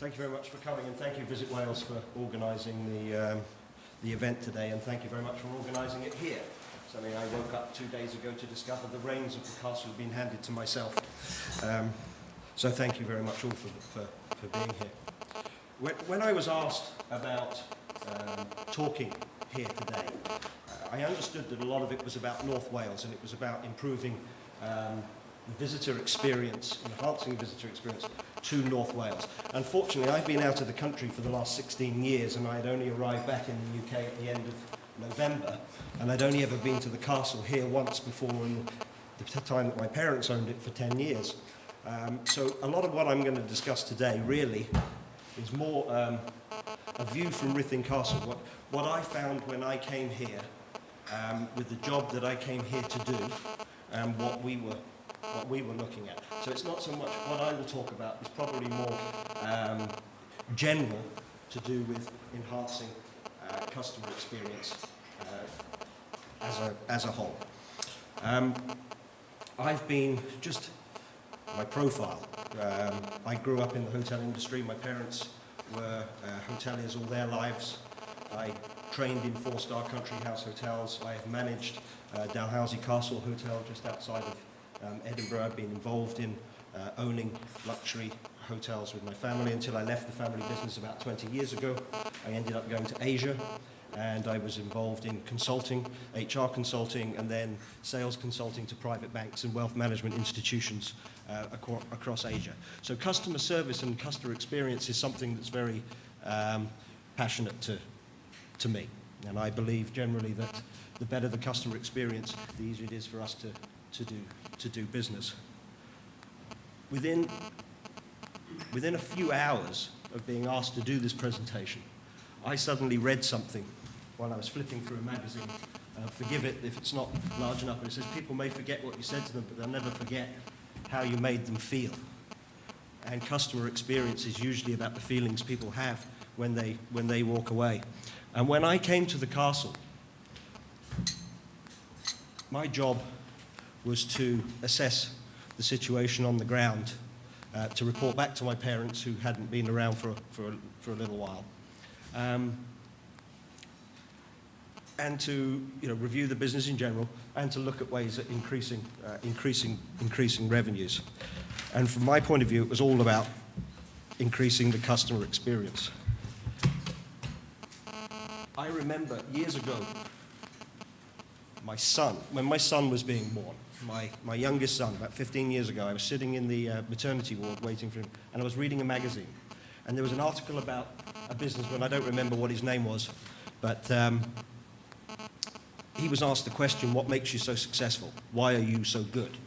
Thank you very much for coming, and thank you Visit Wales for organising the event today, and thank you very much for organising it here. Something I woke up 2 days ago to discover the reins of the castle had been handed to myself. So thank you very much all for being here. When I was asked about talking here today, I understood that a lot of it was about North Wales, and it was about improving the visitor experience, enhancing the visitor experience to North Wales. Unfortunately, I've been out of the country for the last 16 years, and I had only arrived back in the UK at the end of November, and I'd only ever been to the castle here once before in the time that my parents owned it for 10 years. So a lot of what I'm going to discuss today really is more a view from Ruthin Castle, what I found when I came here, with the job that I came here to do, and what we were looking at. So it's not so much what I will talk about, it's probably more general to do with enhancing customer experience as a whole. I've been, just my profile, I grew up in the hotel industry. My parents were hoteliers all their lives. I trained in 4-star country house hotels. I have managed Dalhousie Castle Hotel just outside of Edinburgh. I've been involved in owning luxury hotels with my family until I left the family business about 20 years ago. I ended up going to Asia, and I was involved in consulting, HR consulting, and then sales consulting to private banks and wealth management institutions across Asia. So customer service and customer experience is something that's very passionate to me. And I believe generally that the better the customer experience, the easier it is for us to do business. Within a few hours of being asked to do this presentation, I suddenly read something while I was flipping through a magazine. Forgive it if it's not large enough, but it says people may forget what you said to them, but they'll never forget how you made them feel. And customer experience is usually about the feelings people have when they walk away. And when I came to the castle, my job was to assess the situation on the ground, to report back to my parents who hadn't been around for a little while, and to review the business in general, and to look at ways at increasing revenues. And from my point of view, it was all about increasing the customer experience. I remember years ago, when my son was being born, my youngest son, about 15 years ago, I was sitting in the maternity ward waiting for him, and I was reading a magazine. And there was an article about a businessman, I don't remember what his name was, but he was asked the question, what makes you so successful? Why are you so good?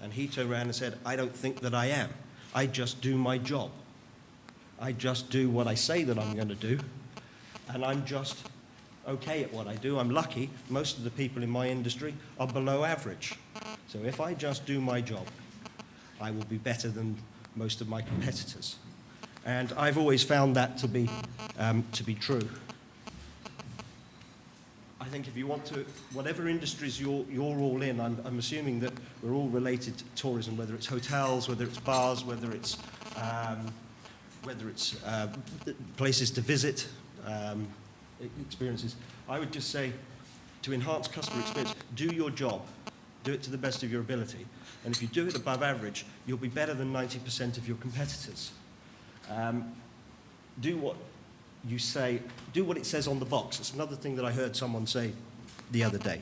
And he turned around and said, I don't think that I am. I just do my job. I just do what I say that I'm going to do, and I'm just okay at what I do. I'm lucky. Most of the people in my industry are below average. So if I just do my job, I will be better than most of my competitors. And I've always found that to be true. I think if you want to, whatever industries you're all in, I'm assuming that we're all related to tourism, whether it's hotels, whether it's bars, whether it's places to visit, experiences. I would just say, to enhance customer experience, do your job. Do it to the best of your ability. And if you do it above average, you'll be better than 90% of your competitors. Do what you say, do what it says on the box. It's another thing that I heard someone say the other day.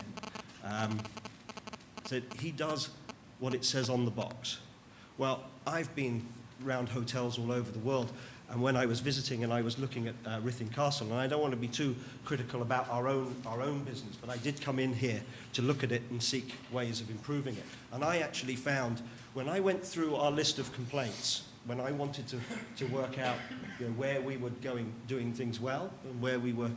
Said, he does what it says on the box. Well, I've been around hotels all over the world, and when I was visiting and I was looking at Ruthin Castle, and I don't want to be too critical about our own business, but I did come in here to look at it and seek ways of improving it. And I actually found, when I went through our list of complaints, when I wanted to work out where we were doing things well and where we were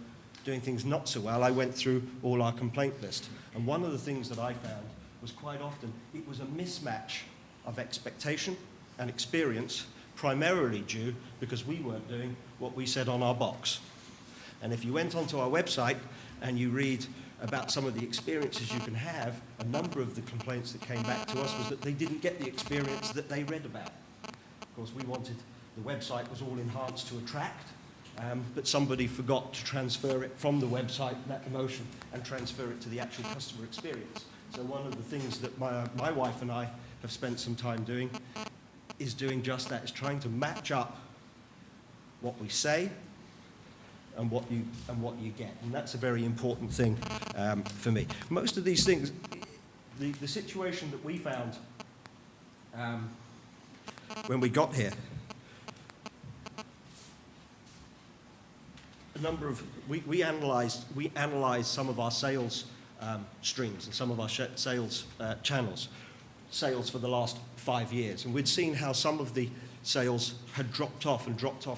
doing things not so well, I went through all our complaint list. And one of the things that I found was quite often it was a mismatch of expectation and experience, primarily due because we weren't doing what we said on our box. And if you went onto our website and you read about some of the experiences you can have, a number of the complaints that came back to us was that they didn't get the experience that they read about. Of course, we wanted The website was all enhanced to attract, but somebody forgot to transfer it from the website, that emotion, and transfer it to the actual customer experience. So one of the things that my wife and I have spent some time doing is doing just that, is trying to match up what we say and what you get. And that's a very important thing for me. Most of these things, the situation that we found when we got here, we analysed some of our sales streams and some of our sales channels, sales for the last 5 years, and we'd seen how some of the sales had dropped off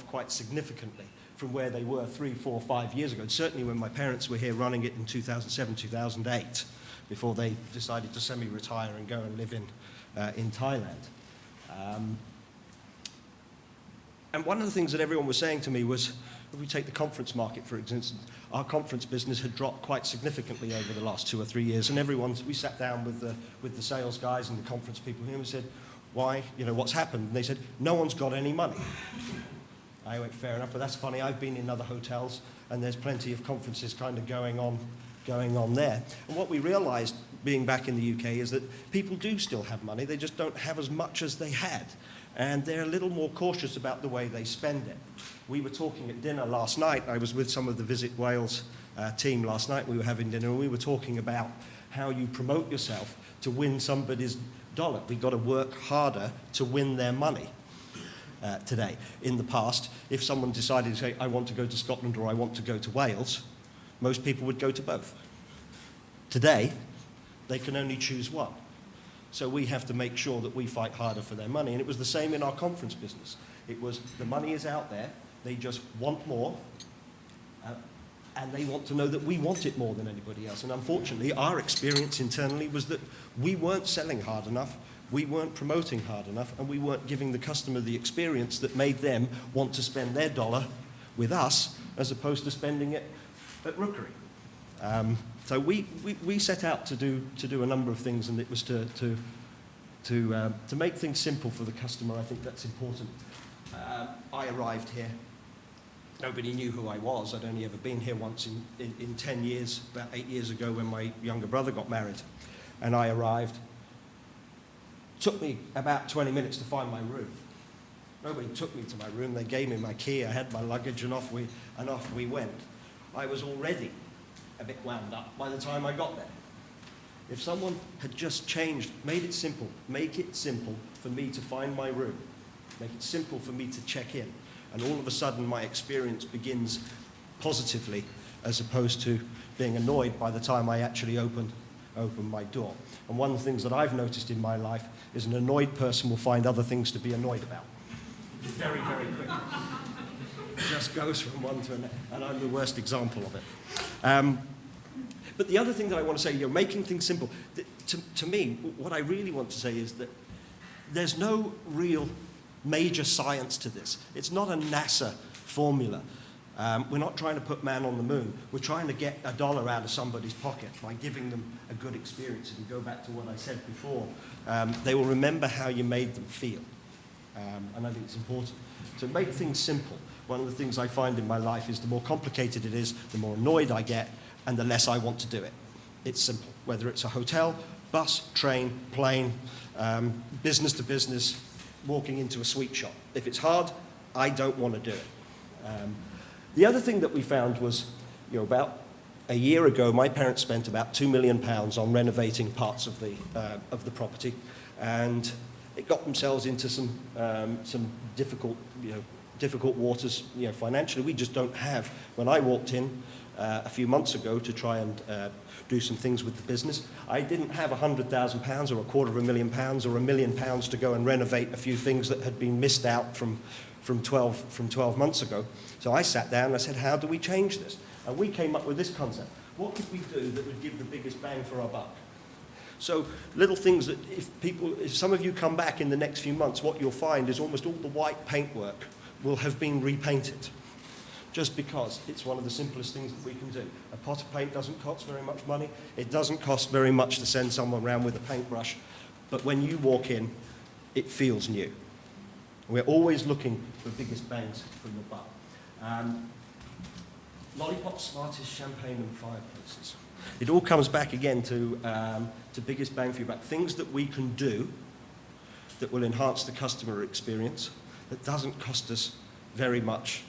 quite significantly from where they were 3, 4, 5 years ago. And certainly when my parents were here running it in 2007, 2008, before they decided to semi-retire and go and live in Thailand. And one of the things that everyone was saying to me was, if we take the conference market, for instance, our conference business had dropped quite significantly over the last 2 or 3 years, and we sat down with the sales guys and the conference people here and we said, why, what's happened? And they said, no one's got any money. I went, fair enough, but that's funny. I've been in other hotels and there's plenty of conferences kind of going on there. And what we realized being back in the UK is that people do still have money, they just don't have as much as they had. And they're a little more cautious about the way they spend it. We were talking at dinner last night. I was with some of the Visit Wales team last night. We were having dinner and we were talking about how you promote yourself to win somebody's dollar. We've got to work harder to win their money today. In the past, if someone decided to say, I want to go to Scotland or I want to go to Wales, most people would go to both. Today, they can only choose one. So we have to make sure that we fight harder for their money. And it was the same in our conference business. It was, the money is out there, they just want more, and they want to know that we want it more than anybody else. And unfortunately, our experience internally was that we weren't selling hard enough, we weren't promoting hard enough, and we weren't giving the customer the experience that made them want to spend their dollar with us as opposed to spending it at Rookery. So we set out to do a number of things, and it was to make things simple for the customer. I think that's important. I arrived here. Nobody knew who I was. I'd only ever been here once in 10 years, about 8 years ago when my younger brother got married. And I arrived. Took me about 20 minutes to find my room. Nobody took me to my room. They gave me my key. I had my luggage, and off we went. I was already a bit wound up by the time I got there. If someone had just changed, made it simple, make it simple for me to find my room, make it simple for me to check in, and all of a sudden my experience begins positively as opposed to being annoyed by the time I actually open my door. And one of the things that I've noticed in my life is an annoyed person will find other things to be annoyed about. Very, very quickly. It just goes from one to another, and I'm the worst example of it. But the other thing that I want to say, making things simple, to me, what I really want to say is that there's no real major science to this. It's not a NASA formula. We're not trying to put man on the moon. We're trying to get $1 out of somebody's pocket by giving them a good experience. If you go back to what I said before, they will remember how you made them feel. And I think it's important. So make things simple. One of the things I find in my life is the more complicated it is, the more annoyed I get, and the less I want to do it. It's simple. Whether it's a hotel, bus, train, plane, business to business, walking into a sweet shop. If it's hard, I don't want to do it. The other thing that we found was, about a year ago, my parents spent about £2 million on renovating parts of the property, and it got themselves into some difficult waters, financially. We just don't have. When I walked in a few months ago to try and do some things with the business, I didn't have £100,000 or £250,000 or £1 million to go and renovate a few things that had been missed out from 12 months ago. So I sat down and I said, how do we change this? And we came up with this concept. What could we do that would give the biggest bang for our buck? So little things that if some of you come back in the next few months, what you'll find is almost all the white paintwork will have been repainted, just because it's one of the simplest things that we can do. A pot of paint doesn't cost very much money. It doesn't cost very much to send someone around with a paintbrush, but when you walk in, it feels new. We're always looking for biggest bangs for your buck. Lollipops, Smarties, champagne and fireplaces. It all comes back again to biggest bang for your buck. Things that we can do that will enhance the customer experience that doesn't cost us very much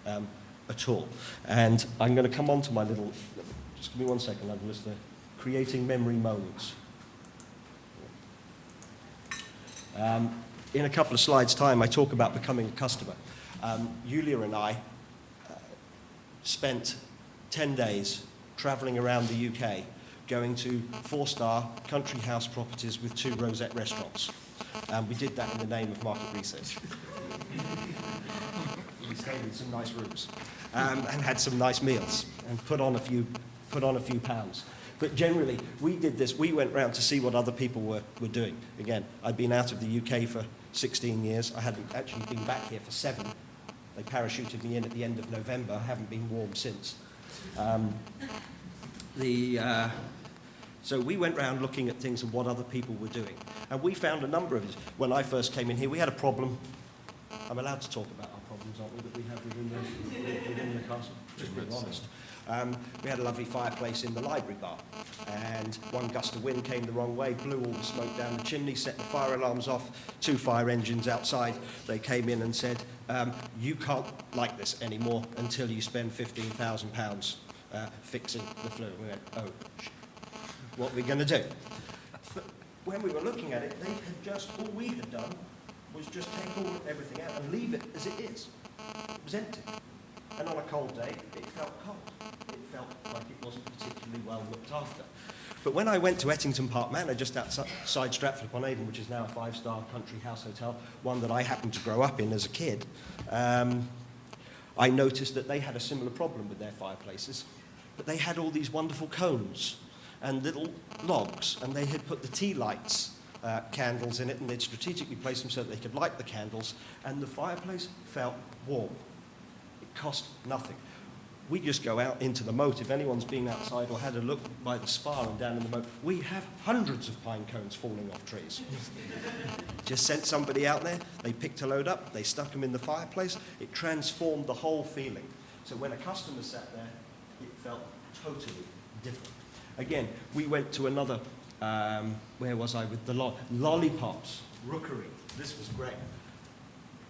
at all. And I'm going to come on to my little, just give me 1 second, I've listed creating memory moments. In a couple of slides' time, I talk about becoming a customer. Yulia and I spent 10 days travelling around the UK, going to 4-star country house properties with 2 rosette restaurants. We did that in the name of market research. We stayed in some nice rooms and had some nice meals and put on a few pounds. But generally, we did this. We went round to see what other people were doing. Again, I'd been out of the UK for 16 years. I hadn't actually been back here for 7. They parachuted me in at the end of November. I haven't been warm since. So we went round looking at things and what other people were doing. And we found a number of it. When I first came in here, we had a problem. I'm allowed to talk about our problems, aren't we, that we have within the castle? Just being honest. We had a lovely fireplace in the library bar, and one gust of wind came the wrong way, blew all the smoke down the chimney, set the fire alarms off, 2 fire engines outside. They came in and said, you can't like this anymore until you spend £15,000 fixing the flue. We went, oh, what are we going to do? But when we were looking at it, they had just, all we had done was just take everything out and leave it as it is. It was empty. And on a cold day, it felt cold. It felt like it wasn't particularly well looked after. But when I went to Ettington Park Manor, just outside Stratford-upon-Avon, which is now a 5-star country house hotel, one that I happened to grow up in as a kid, I noticed that they had a similar problem with their fireplaces. But they had all these wonderful cones and little logs, and they had put the tea lights candles in it, and they'd strategically placed them so that they could light the candles, and the fireplace felt warm. It cost nothing. We just go out into the moat. If anyone's been outside or had a look by the spa and down in the moat, we have hundreds of pine cones falling off trees. Just sent somebody out there, they picked a load up, they stuck them in the fireplace, it transformed the whole feeling. So when a customer sat there, it felt totally different. Again, we went to another, where was I with the lollipops, rookery. This was great.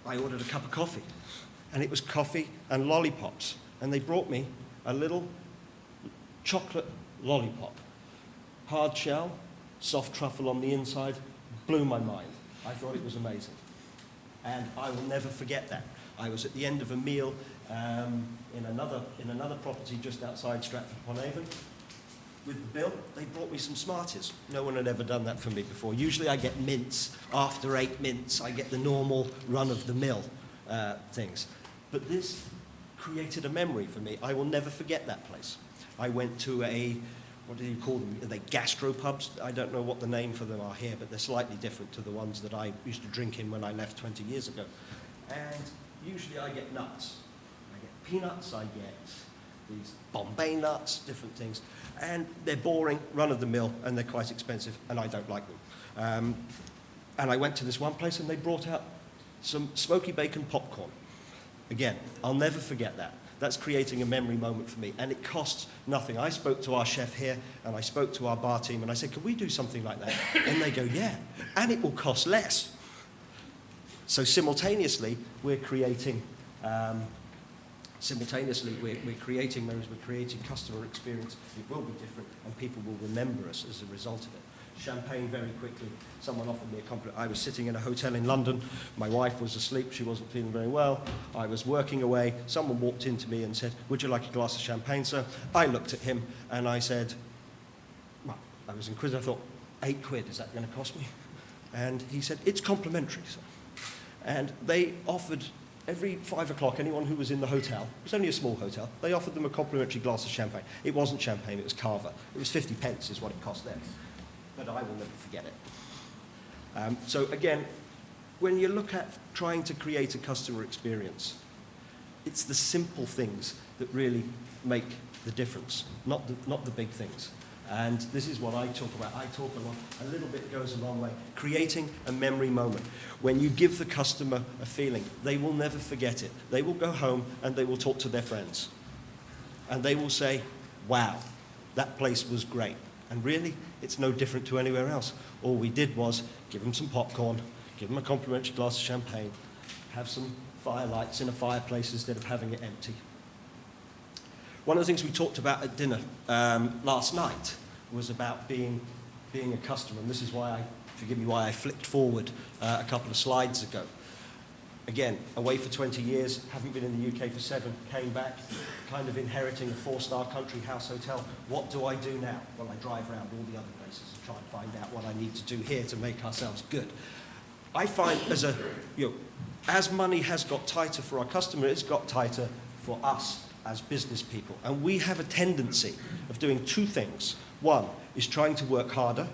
I ordered a cup of coffee, and it was coffee and lollipops. And they brought me a little chocolate lollipop. Hard shell, soft truffle on the inside, blew my mind. I thought it was amazing. And I will never forget that. I was at the end of a meal in another property just outside Stratford-upon-Avon. With the bill, they brought me some Smarties. No one had ever done that for me before. Usually I get mints. After 8 mints, I get the normal run-of-the-mill things. But this created a memory for me. I will never forget that place. I went to what do you call them? Are they gastropubs? I don't know what the name for them are here, but they're slightly different to the ones that I used to drink in when I left 20 years ago. And usually I get nuts. I get peanuts, I get these Bombay nuts, different things. And they're boring, run-of-the-mill, and they're quite expensive, and I don't like them. And I went to this one place, and they brought out some smoky bacon popcorn. Again, I'll never forget that. That's creating a memory moment for me, and it costs nothing. I spoke to our chef here, and I spoke to our bar team, and I said, can we do something like that? And they go, yeah, and it will cost less. So simultaneously, we're creating we're creating memories, we're creating customer experience. It will be different, and people will remember us as a result of it. Champagne, very quickly. Someone offered me a compliment. I was sitting in a hotel in London. My wife was asleep. She wasn't feeling very well. I was working away. Someone walked into me and said, would you like a glass of champagne, sir? I looked at him and I said, well, I was inquisitive. I thought, £8, is that going to cost me? And he said, it's complimentary, sir. And they offered, every 5 o'clock, anyone who was in the hotel, it was only a small hotel, they offered them a complimentary glass of champagne. It wasn't champagne, it was Carver. It was 50p is what it cost them. But I will never forget it. So again, when you look at trying to create a customer experience, it's the simple things that really make the difference, not the big things. And this is what I talk about. I talk a lot. A little bit goes a long way. Creating a memory moment. When you give the customer a feeling, they will never forget it. They will go home and they will talk to their friends. And they will say, wow, that place was great. And really, it's no different to anywhere else. All we did was give them some popcorn, give them a complimentary glass of champagne, have some firelights in a fireplace instead of having it empty. One of the things we talked about at dinner last night was about being a customer, and this is why forgive me, why I flicked forward a couple of slides ago. Again, away for 20 years, haven't been in the UK for 7, came back, kind of inheriting a 4-star country house hotel. What do I do now? Well, I drive around all the other places and try and find out what I need to do here to make ourselves good. I find as money has got tighter for our customer, it's got tighter for us as business people. And we have a tendency of doing 2 things. One is trying to work harder,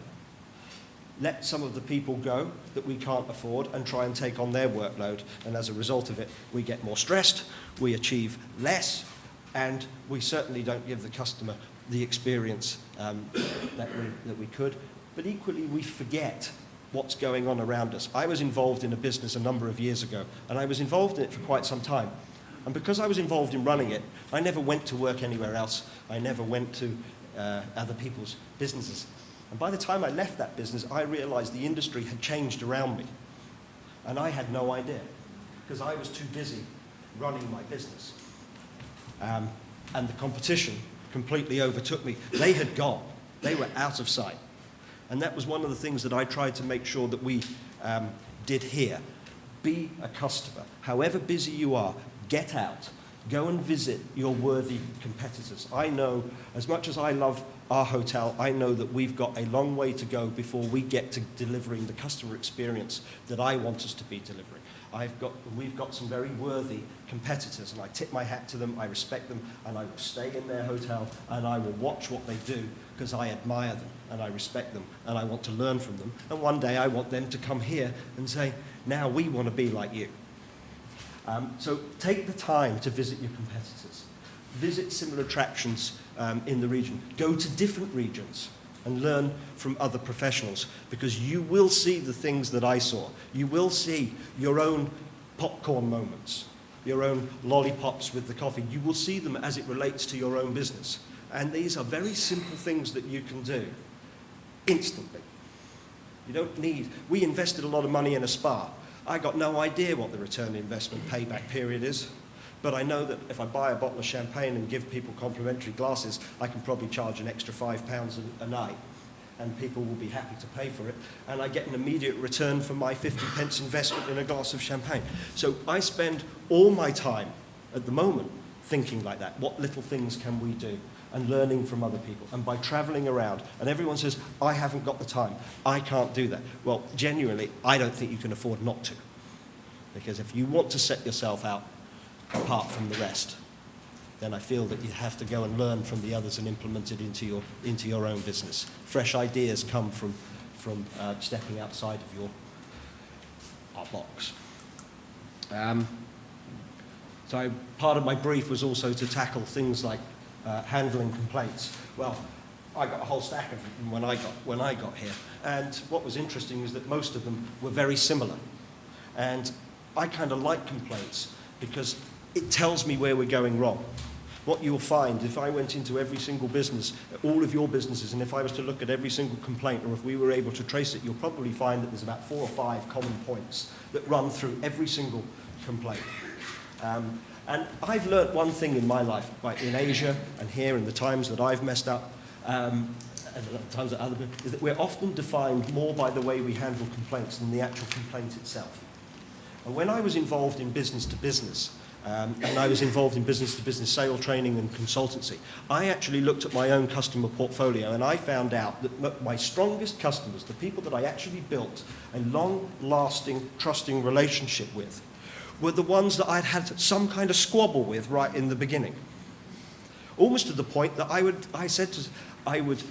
let some of the people go that we can't afford and try and take on their workload. And as a result of it, we get more stressed, we achieve less, and we certainly don't give the customer the experience that we could. But equally, we forget what's going on around us. I was involved in a business a number of years ago, and I was involved in it for quite some time. And because I was involved in running it, I never went to work anywhere else. I never went to other people's businesses. And by the time I left that business, I realized the industry had changed around me. And I had no idea, because I was too busy running my business. And the competition completely overtook me. They had gone. They were out of sight. And that was one of the things that I tried to make sure that we did here. Be a customer. However busy you are, get out. Go and visit your worthy competitors. I know, as much as I love our hotel, I know that we've got a long way to go before we get to delivering the customer experience that I want us to be delivering. We've got some very worthy competitors, and I tip my hat to them, I respect them, and I will stay in their hotel, and I will watch what they do, because I admire them, and I respect them, and I want to learn from them. And one day I want them to come here and say, now we want to be like you. So take the time to visit your competitors. Visit similar attractions in the region. Go to different regions and learn from other professionals, because you will see the things that I saw. You will see your own popcorn moments, your own lollipops with the coffee. You will see them as it relates to your own business. And these are very simple things that you can do instantly. You don't need... We invested a lot of money in a spa. I got no idea what the return on investment payback period is, but I know that if I buy a bottle of champagne and give people complimentary glasses, I can probably charge an extra £5 a night, and people will be happy to pay for it, and I get an immediate return for my 50p investment in a glass of champagne. So I spend all my time at the moment thinking like that. What little things can we do? And learning from other people. And by traveling around, and everyone says, I haven't got the time, I can't do that. Well, genuinely, I don't think you can afford not to. Because if you want to set yourself out apart from the rest, then I feel that you have to go and learn from the others and implement it into your own business. Fresh ideas come from stepping outside of our box. So part of my brief was also to tackle things like handling complaints. Well, I got a whole stack of them when I got here, and what was interesting is that most of them were very similar. And I kind of like complaints because it tells me where we're going wrong. What you'll find, if I went into every single business, all of your businesses, and if I was to look at every single complaint, or if we were able to trace it, you'll probably find that there's about 4 or 5 common points that run through every single complaint. And I've learnt one thing in my life, in Asia and here, in the times that I've messed up, and the times that other people, is that we're often defined more by the way we handle complaints than the actual complaint itself. And when I was involved in business to business, and I was involved in business-to-business sales training and consultancy, I actually looked at my own customer portfolio, and I found out that my strongest customers, the people that I actually built a long-lasting, trusting relationship with, were the ones that I'd had some kind of squabble with right in the beginning. Almost to the point that I would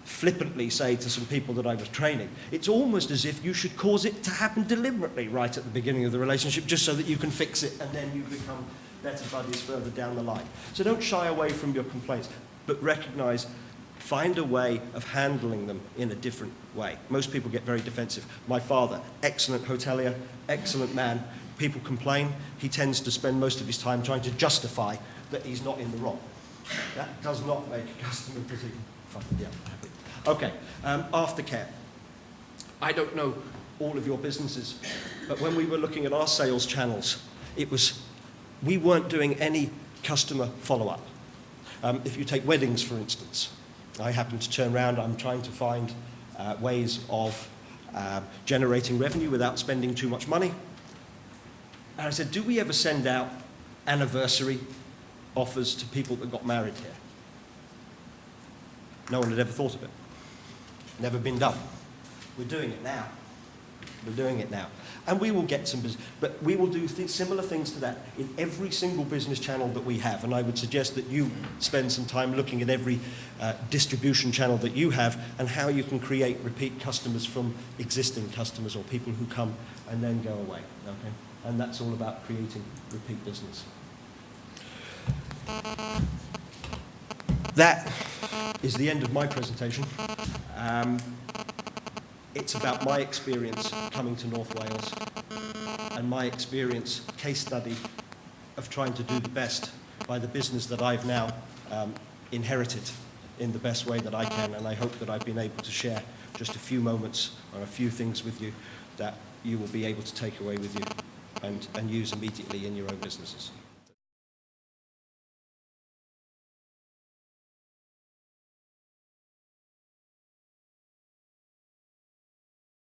flippantly say to some people that I was training, it's almost as if you should cause it to happen deliberately right at the beginning of the relationship, just so that you can fix it and then you become better buddies further down the line. So don't shy away from your complaints, but recognize Find a way of handling them in a different way. Most people get very defensive. My father, excellent hotelier, excellent man. People complain. He tends to spend most of his time trying to justify that he's not in the wrong. That does not make a customer particularly happy. Okay, aftercare. I don't know all of your businesses, but when we were looking at our sales channels, we weren't doing any customer follow-up. If you take weddings, for instance, I happen to turn around, I'm trying to find ways of generating revenue without spending too much money. And I said, do we ever send out anniversary offers to people that got married here? No one had ever thought of it. Never been done. We're doing it now. We're doing it now. And we will get some business, but we will do similar things to that in every single business channel that we have. And I would suggest that you spend some time looking at every distribution channel that you have and how you can create repeat customers from existing customers or people who come and then go away. Okay? And that's all about creating repeat business. That is the end of my presentation. It's about my experience coming to North Wales and my experience, case study, of trying to do the best by the business that I've now inherited in the best way that I can. And I hope that I've been able to share just a few moments or a few things with you that you will be able to take away with you and use immediately in your own businesses.